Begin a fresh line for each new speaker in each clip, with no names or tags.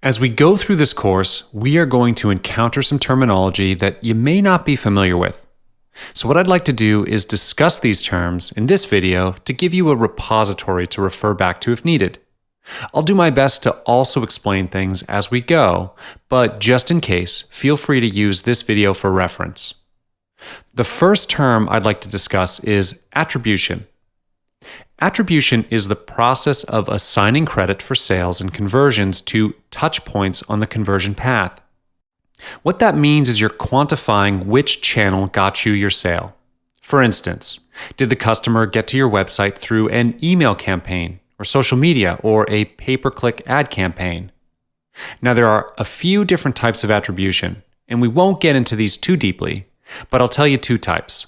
As we go through this course, we are going to encounter some terminology that you may not be familiar with. So what I'd like to do is discuss these terms in this video to give you a repository to refer back to if needed. I'll do my best to also explain things as we go, but just in case, feel free to use this video for reference. The first term I'd like to discuss is attribution. Attribution is the process of assigning credit for sales and conversions to touch points on the conversion path. What that means is you're quantifying which channel got you your sale. For instance, did the customer get to your website through an email campaign, or social media, or a pay-per-click ad campaign? Now, there are a few different types of attribution, and we won't get into these too deeply, but I'll tell you two types.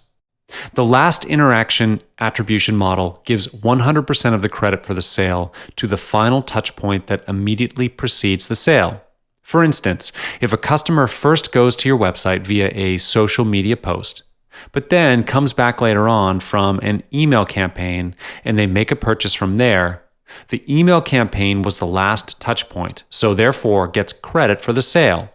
The last interaction attribution model gives 100% of the credit for the sale to the final touch point that immediately precedes the sale. For instance, if a customer first goes to your website via a social media post, but then comes back later on from an email campaign and they make a purchase from there, the email campaign was the last touch point, so therefore gets credit for the sale.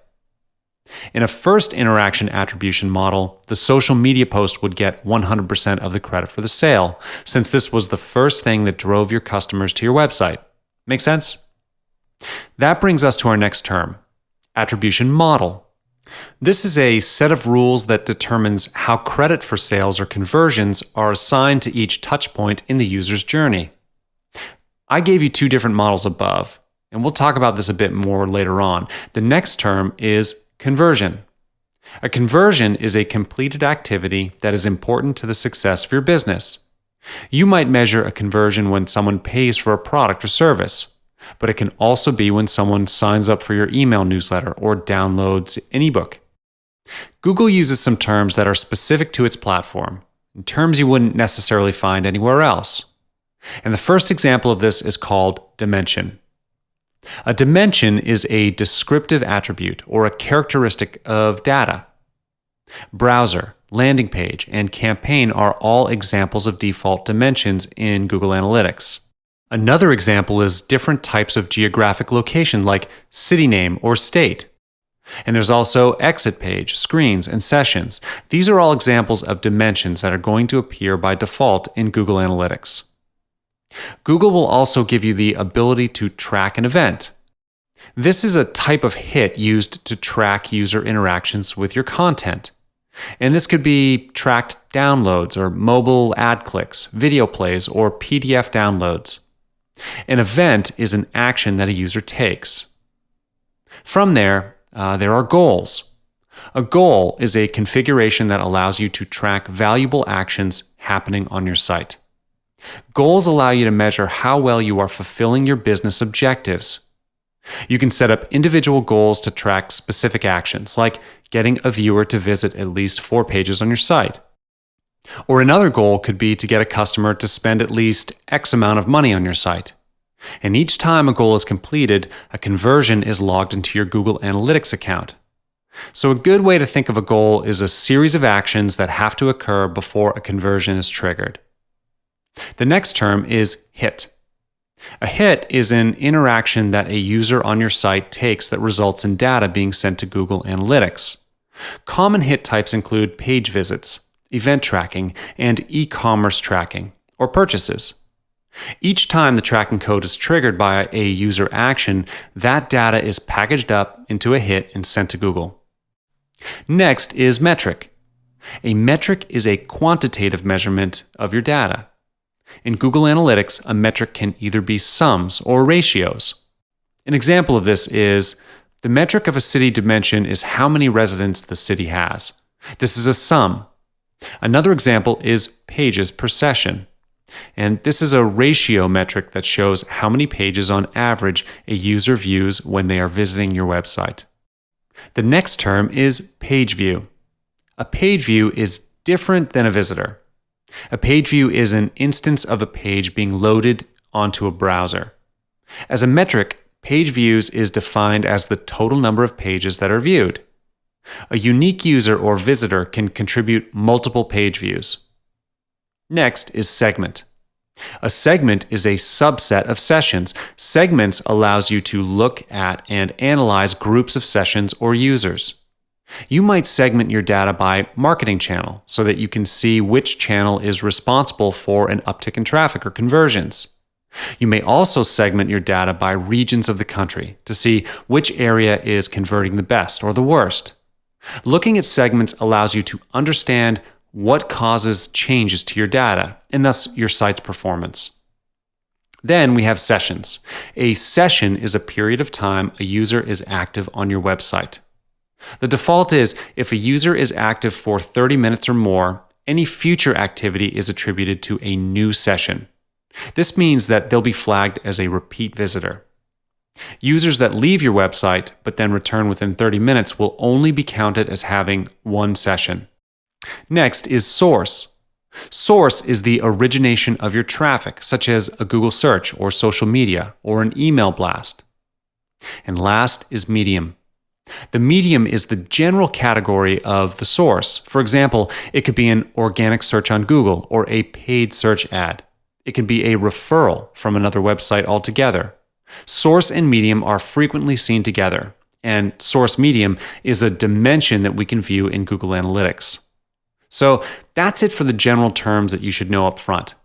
In a first interaction attribution model, the social media post would get 100% of the credit for the sale, since this was the first thing that drove your customers to your website. Make sense? That brings us to our next term, attribution model. This is a set of rules that determines how credit for sales or conversions are assigned to each touch point in the user's journey. I gave you two different models above, and we'll talk about this a bit more later on. The next term is conversion. A conversion is a completed activity that is important to the success of your business. You might measure a conversion when someone pays for a product or service, but it can also be when someone signs up for your email newsletter or downloads an ebook. Google uses some terms that are specific to its platform, terms you wouldn't necessarily find anywhere else. And the first example of this is called dimension. A dimension is a descriptive attribute or a characteristic of data. Browser, landing page, and campaign are all examples of default dimensions in Google Analytics. Another example is different types of geographic location like city name or state. And there's also exit page, screens, and sessions. These are all examples of dimensions that are going to appear by default in Google Analytics. Google will also give you the ability to track an event. This is a type of hit used to track user interactions with your content. And this could be tracked downloads or mobile ad clicks, video plays, or PDF downloads. An event is an action that a user takes. From there are goals. A goal is a configuration that allows you to track valuable actions happening on your site. Goals allow you to measure how well you are fulfilling your business objectives. You can set up individual goals to track specific actions, like getting a viewer to visit at least 4 pages on your site. Or another goal could be to get a customer to spend at least X amount of money on your site. And each time a goal is completed, a conversion is logged into your Google Analytics account. So a good way to think of a goal is a series of actions that have to occur before a conversion is triggered. The next term is hit. A hit is an interaction that a user on your site takes that results in data being sent to Google Analytics. Common hit types include page visits, event tracking, and e-commerce tracking, or purchases. Each time the tracking code is triggered by a user action, that data is packaged up into a hit and sent to Google. Next is metric. A metric is a quantitative measurement of your data. In Google Analytics, a metric can either be sums or ratios. An example of this is the metric of a city dimension is how many residents the city has. This is a sum. Another example is pages per session. And this is a ratio metric that shows how many pages on average a user views when they are visiting your website. The next term is page view. A page view is different than a visitor. A page view is an instance of a page being loaded onto a browser. As a metric, page views is defined as the total number of pages that are viewed. A unique user or visitor can contribute multiple page views. Next is segment. A segment is a subset of sessions. Segments allows you to look at and analyze groups of sessions or users. You might segment your data by marketing channel so that you can see which channel is responsible for an uptick in traffic or conversions. You may also segment your data by regions of the country to see which area is converting the best or the worst. Looking at segments allows you to understand what causes changes to your data and thus your site's performance. Then we have sessions. A session is a period of time a user is active on your website. The default is if a user is active for 30 minutes or more, any future activity is attributed to a new session. This means that they'll be flagged as a repeat visitor. Users that leave your website but then return within 30 minutes will only be counted as having one session. Next is source. Source is the origination of your traffic, such as a Google search or social media or an email blast. And last is medium. The medium is the general category of the source. For example, it could be an organic search on Google or a paid search ad. It can be a referral from another website altogether. Source and medium are frequently seen together, and source medium is a dimension that we can view in Google Analytics. So that's it for the general terms that you should know up front.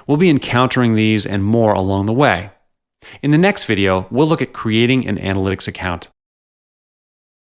We'll be encountering these and more along the way. In the next video, we'll look at creating an analytics account.